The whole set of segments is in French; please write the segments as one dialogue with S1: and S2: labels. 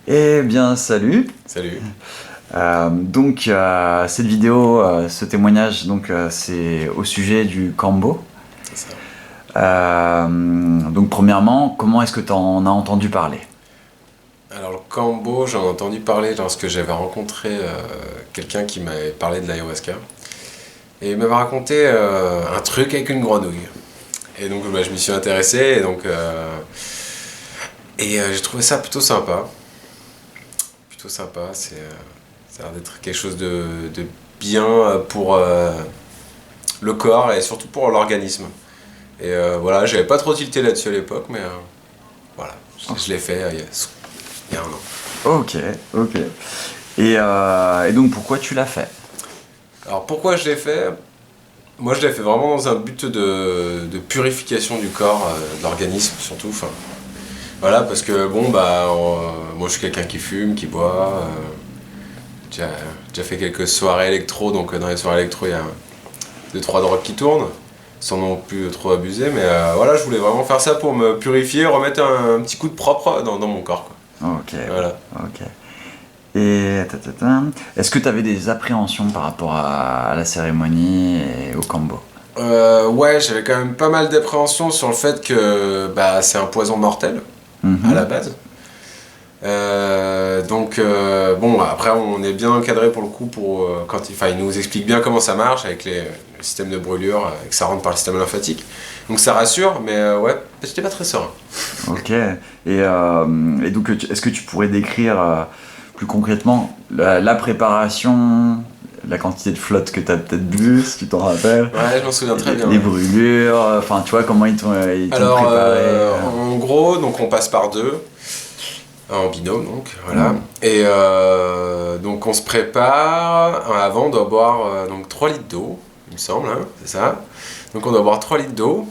S1: Eh bien, salut.
S2: Salut.
S1: Cette vidéo, ce témoignage, c'est au sujet du Kambo.
S2: C'est ça.
S1: Premièrement, comment est-ce que tu en as entendu parler?
S2: Alors le Kambo, j'en ai entendu parler lorsque j'avais rencontré quelqu'un qui m'avait parlé de l'ayahuasca. Et il m'avait raconté un truc avec une grenouille. Et donc je m'y suis intéressé et j'ai trouvé ça plutôt sympa. Plutôt sympa, ça a l'air d'être quelque chose de bien pour le corps et surtout pour l'organisme. Et voilà, j'avais pas trop tilté là-dessus à l'époque, mais voilà, je l'ai fait il y a un an.
S1: Ok, ok. Et donc, pourquoi tu l'as fait?
S2: Alors pourquoi je l'ai fait? Moi je l'ai fait vraiment dans un but de purification du corps, de l'organisme surtout. Enfin, voilà, parce que moi je suis quelqu'un qui fume, qui boit. J'ai déjà fait quelques soirées électro, donc dans les soirées électro il y a 2-3 drogues qui tournent, sans non plus trop abuser, mais voilà, je voulais vraiment faire ça pour me purifier, remettre un petit coup de propre dans mon corps, quoi.
S1: Ok,
S2: Voilà.
S1: ok. Est-ce que tu avais des appréhensions par rapport à la cérémonie et au Kambo?
S2: Ouais, j'avais quand même pas mal d'appréhension sur le fait que c'est un poison mortel à la base. Après on est bien encadré pour le coup il nous explique bien comment ça marche avec le système de brûlure et que ça rentre par le système lymphatique. Donc ça rassure, mais ouais, j'étais pas très serein.
S1: Ok. Et donc, est-ce que tu pourrais décrire plus concrètement la préparation, la quantité de flotte que tu as peut-être bu, si tu t'en rappelles?
S2: Ouais, je m'en souviens très bien.
S1: Les brûlures, enfin, tu vois, comment ils t'ont préparé?
S2: En gros, donc on passe par deux, en binôme, donc voilà. Et donc on se prépare. Avant, on doit boire donc 3 litres d'eau, il me semble, hein, c'est ça. Donc on doit boire 3 litres d'eau.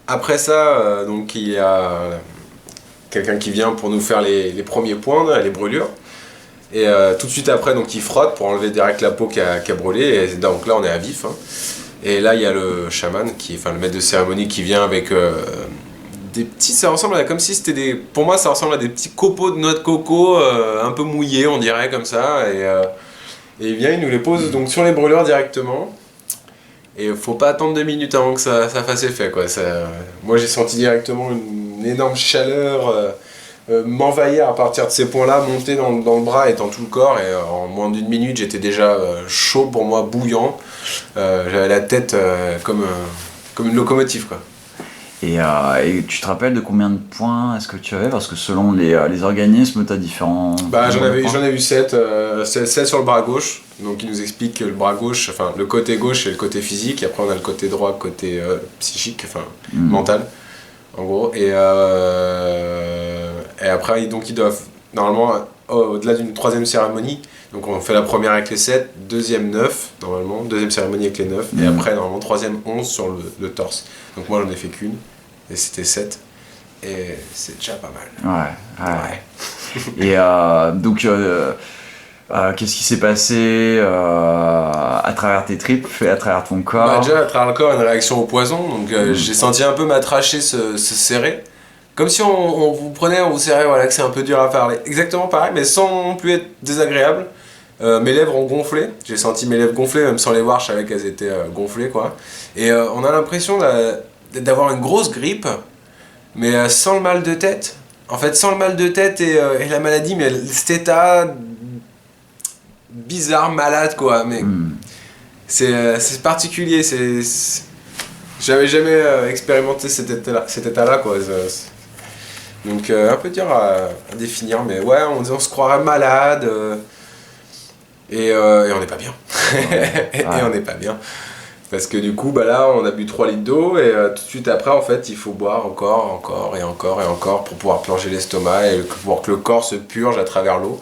S2: Après ça, donc il y a quelqu'un qui vient pour nous faire les premiers points, les brûlures. Et tout de suite après, donc il frotte pour enlever direct la peau qui a brûlé. Et donc là, on est à vif, hein. Et là, il y a le chaman, le maître de cérémonie, qui vient avec des petits. Ça ressemble à comme si c'était des. Pour moi, ça ressemble à des petits copeaux de noix de coco, un peu mouillés, on dirait comme ça. Et il vient, il nous les pose donc sur les brûlures directement. Et faut pas attendre 2 minutes avant que ça fasse effet, quoi. Moi, j'ai senti directement une énorme chaleur m'envahir à partir de ces points-là, monter dans le bras et dans tout le corps. Et en moins d'une minute, j'étais déjà chaud pour moi, bouillant. J'avais la tête comme une locomotive, quoi.
S1: Et tu te rappelles de combien de points est-ce que tu avais? Parce que selon les organismes, tu as différents.
S2: J'en ai eu 7 sur le bras gauche. Donc il nous explique que le bras gauche, enfin le côté gauche c'est le côté physique, et après on a le côté droit, côté psychique, enfin mental, en gros. Et après donc ils doivent, normalement, au-delà d'une 3e cérémonie, donc on fait la première avec les 7, deuxième 9, normalement, 2e cérémonie avec les 9, et après normalement 3e 11 sur le torse. Donc moi j'en ai fait qu'une, et c'était 7. Et c'est déjà pas mal.
S1: Ouais. Et qu'est-ce qui s'est passé à travers tes tripes et à travers ton corps?
S2: Déjà, à travers le corps, une réaction au poison. Donc j'ai senti un peu ma trachée se serrer. Comme si on vous prenait, on vous serrait, voilà, que c'est un peu dur à parler. Exactement pareil, mais sans non plus être désagréable. Mes lèvres ont gonflé. J'ai senti mes lèvres gonfler, même sans les voir, je savais qu'elles étaient gonflées, quoi. Et on a l'impression d'avoir une grosse grippe, mais sans le mal de tête. En fait, sans le mal de tête et la maladie, mais cet état bizarre, malade, quoi. Mais c'est particulier. J'avais jamais expérimenté cet état-là, quoi. Donc un peu dur à définir, mais ouais, on se croirait malade et on n'est pas bien. Et on n'est pas bien. Parce que du coup, là, on a bu 3 litres d'eau et tout de suite après, en fait, il faut boire encore pour pouvoir purger l'estomac et pour que le corps se purge à travers l'eau.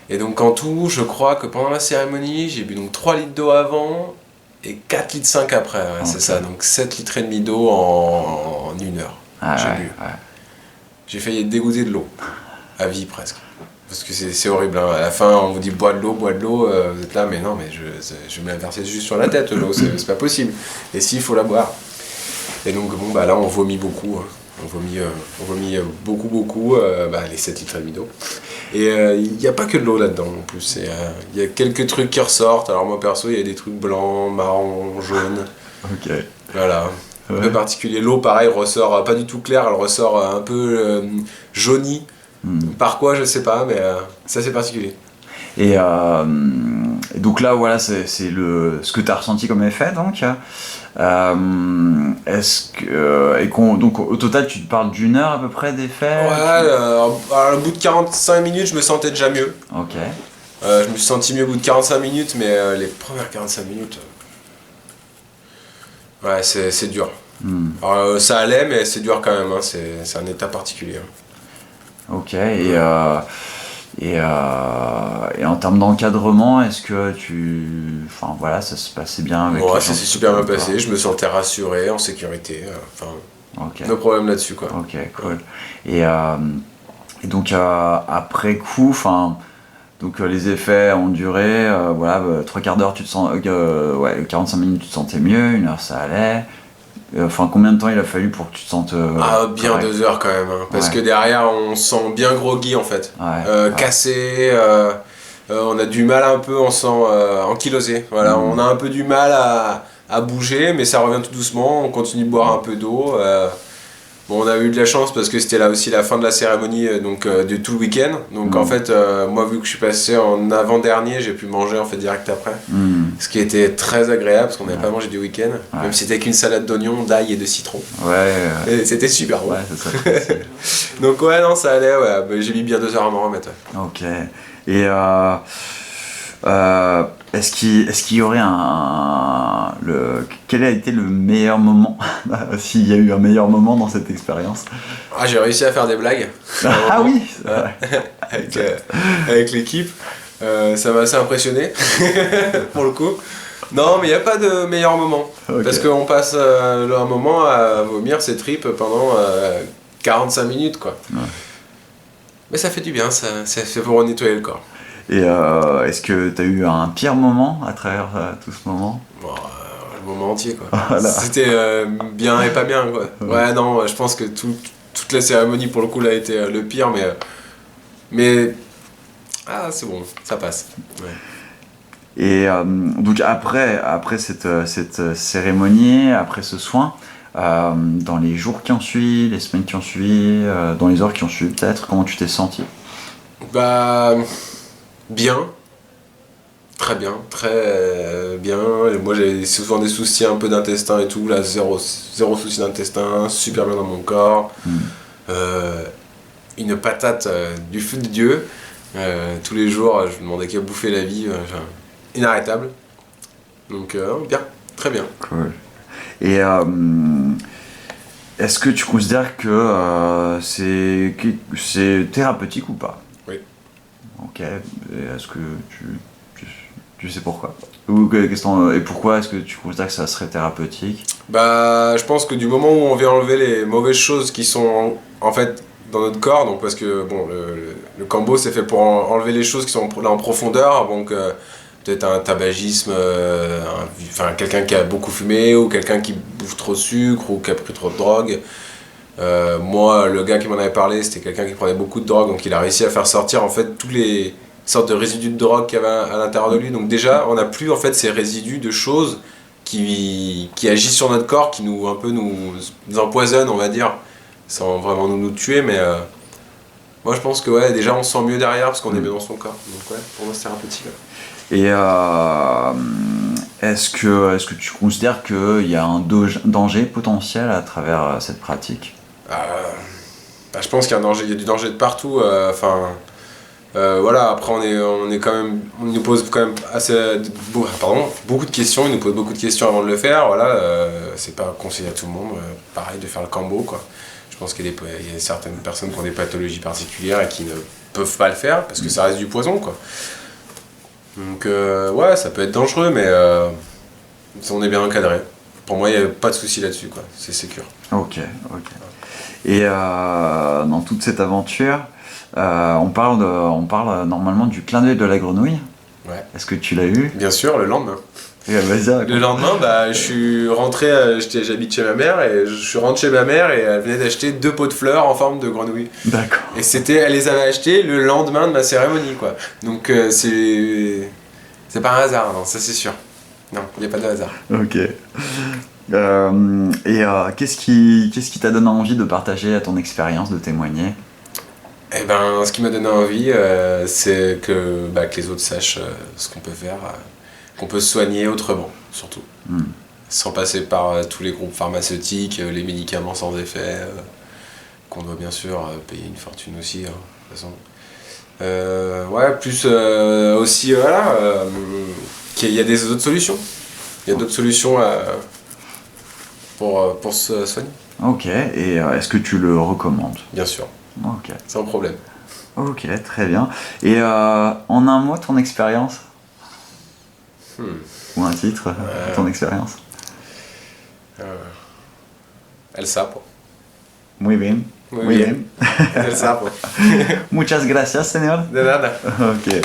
S2: Et donc en tout, je crois que pendant la cérémonie, j'ai bu donc 3 litres d'eau avant et 4 litres 5 après, ouais, c'est ça. Donc 7 litres et demi d'eau en 1 heure. J'ai bu.
S1: Ouais.
S2: J'ai failli être dégoûté de l'eau, à vie presque. Parce que c'est horrible, hein. À la fin, on vous dit bois de l'eau, vous êtes là, mais non, mais je me la versais juste sur la tête, l'eau, c'est pas possible. Et si, il faut la boire. Et donc, là, on vomit beaucoup, hein. On vomit beaucoup, les 7 litres et demi d'eau. Et il n'y a pas que de l'eau là-dedans en plus. Il y a quelques trucs qui ressortent. Alors moi perso, il y a des trucs blancs, marrons, jaunes.
S1: Ok.
S2: Voilà. Un peu
S1: Ouais.
S2: particulier. L'eau, pareil, ressort pas du tout claire, elle ressort un peu jaunie. Par quoi, je sais pas, mais c'est assez particulier.
S1: Et donc là, voilà, c'est ce que tu as ressenti comme effet, donc. Est-ce que. Donc au total, tu te parles d'une heure à peu près d'effet?
S2: Ouais, au bout de 45 minutes, je me sentais déjà mieux.
S1: Ok.
S2: Je me suis senti mieux au bout de 45 minutes, mais les premières 45 minutes. Ouais, c'est dur. Alors, ça allait, mais c'est dur quand même, hein. C'est un état particulier.
S1: Ok, et en termes d'encadrement, est-ce que enfin voilà, ça se passait bien avec les
S2: Ouais,
S1: gens
S2: ça s'est
S1: qui
S2: super bien
S1: t'entouraient?
S2: passé, je me sentais rassuré, en sécurité, enfin,
S1: Ok,
S2: no problème là-dessus, quoi.
S1: ok, cool. Et donc après coup, enfin, donc les effets ont duré, voilà, 3/4 d'heure, tu te sens, ouais, 45 minutes, tu te sentais mieux, 1 heure, ça allait. Enfin, combien de temps il a fallu pour que tu te sentes
S2: Bien
S1: correct?
S2: 2 heures quand même, hein, parce
S1: Ouais.
S2: que derrière on se sent bien groggy en fait,
S1: Ouais, ouais.
S2: cassé, on a du mal un peu, on se sent ankylosé, voilà, on a un peu du mal à bouger, mais ça revient tout doucement, on continue de boire un peu d'eau. Bon, on a eu de la chance parce que c'était là aussi la fin de la cérémonie de tout le week-end. Donc en fait, moi vu que je suis passé en avant-dernier, j'ai pu manger en fait direct après. Ce qui était très agréable parce qu'on n'avait pas mangé du week-end. Même si c'était qu'une salade d'oignons, d'ail et de citron.
S1: Ouais,
S2: Et c'était super bon.
S1: ouais, c'est ça. C'est-
S2: Donc ouais, non, ça allait, ouais. Bah, j'ai mis bien 2 heures à m'en remettre. Ouais.
S1: Ok. Et est-ce qu'il y aurait quel a été le meilleur moment, s'il y a eu un meilleur moment dans cette expérience?
S2: Ah, j'ai réussi à faire des blagues.
S1: Ah oui.
S2: Avec l'équipe. Ça m'a assez impressionné, pour le coup. Non, mais il n'y a pas de meilleur moment.
S1: Ok.
S2: Parce qu'on passe un moment à vomir ses tripes pendant 45 minutes, quoi.
S1: Ouais.
S2: Mais ça fait du bien, ça fait pour nettoyer le corps.
S1: Et est-ce que tu as eu un pire moment à travers tout ce moment?
S2: Bon, le moment entier, quoi.
S1: Voilà.
S2: C'était bien et pas bien, quoi. Ouais, non, je pense que toute la cérémonie, pour le coup, là, a été le pire, mais ah, c'est bon, ça passe. Ouais.
S1: Et donc après cette cérémonie, après ce soin, dans les jours qui ont suivi, les semaines qui ont suivi, dans les heures qui ont suivi peut-être, comment tu t'es senti?
S2: Bah, bien. Très bien, très bien. Et moi j'ai souvent des soucis un peu d'intestin et tout, là zéro souci d'intestin, super bien dans mon corps. Une patate du feu de Dieu. Tous les jours je me demandais qu'à bouffer la vie, enfin, inarrêtable. Donc bien, très bien.
S1: Cool. Et est-ce que tu considères que c'est thérapeutique ou pas?
S2: Oui.
S1: Ok. Et est-ce que tu sais pourquoi? Et pourquoi est-ce que tu considères que ça serait thérapeutique?
S2: Bah, je pense que du moment où on vient enlever les mauvaises choses qui sont en fait dans notre corps, donc parce que bon, le Kambo c'est fait pour enlever les choses qui sont là en profondeur, donc peut-être un tabagisme, enfin quelqu'un qui a beaucoup fumé ou quelqu'un qui bouffe trop de sucre ou qui a pris trop de drogue. Moi, le gars qui m'en avait parlé, c'était quelqu'un qui prenait beaucoup de drogue, donc il a réussi à faire sortir en fait tous les sortes de résidus de drogue qu'il y avait à l'intérieur de lui. Donc déjà, on n'a plus en fait ces résidus de choses qui agissent sur notre corps, qui nous un peu nous empoisonnent, on va dire, sans vraiment nous tuer. Mais moi, je pense que ouais, déjà, on se sent mieux derrière parce qu'on est mieux dans son corps. Donc ouais, pour moi, c'est thérapeutique. Ouais.
S1: Et est-ce que tu considères qu'il y a un danger potentiel à travers cette pratique?
S2: Bah, je pense qu'il y a il y a du danger de partout. Voilà, après on est quand même, on nous pose quand même beaucoup de questions, il nous pose beaucoup de questions avant de le faire, voilà, c'est pas conseillé à tout le monde, pareil de faire le Kambo, quoi. Je pense qu'il y a certaines personnes qui ont des pathologies particulières et qui ne peuvent pas le faire parce que ça reste du poison, quoi. Donc ouais, ça peut être dangereux, mais on est bien encadré. Pour moi, il n'y a pas de souci là-dessus, quoi, c'est sécure.
S1: Ok. Et dans toute cette aventure, on parle normalement du clin d'œil de la grenouille.
S2: Ouais.
S1: Est-ce que tu l'as eu?
S2: Bien sûr, le lendemain.
S1: Vas-y, raconte.
S2: Le lendemain, bah, je suis rentré, j'habite chez ma mère, et je suis rentré chez ma mère et elle venait d'acheter 2 pots de fleurs en forme de grenouille.
S1: D'accord.
S2: Et elle les avait achetées le lendemain de ma cérémonie, quoi. Donc c'est pas un hasard, non, ça c'est sûr. Non, il n'y a pas de hasard.
S1: Ok. Qu'est-ce qui t'a donné envie de partager ton expérience, de témoigner?
S2: Eh ben, ce qui m'a donné envie, c'est que les autres sachent ce qu'on peut faire, qu'on peut se soigner autrement, surtout. Sans passer par tous les groupes pharmaceutiques, les médicaments sans effet, qu'on doit bien sûr payer une fortune aussi, hein, de toute façon. Ouais, plus aussi, voilà, qu'il y a des autres solutions. Il y a d'autres solutions pour se soigner.
S1: Ok, et est-ce que tu le recommandes?
S2: Bien sûr,
S1: Ok.
S2: sans problème.
S1: Ok, très bien. Et en un mot, ton expérience? Ou un titre de ton expérience?
S2: El sapo.
S1: Muy bien.
S2: Muy bien. El sapo.
S1: Muchas gracias, señor.
S2: De nada.
S1: Ok.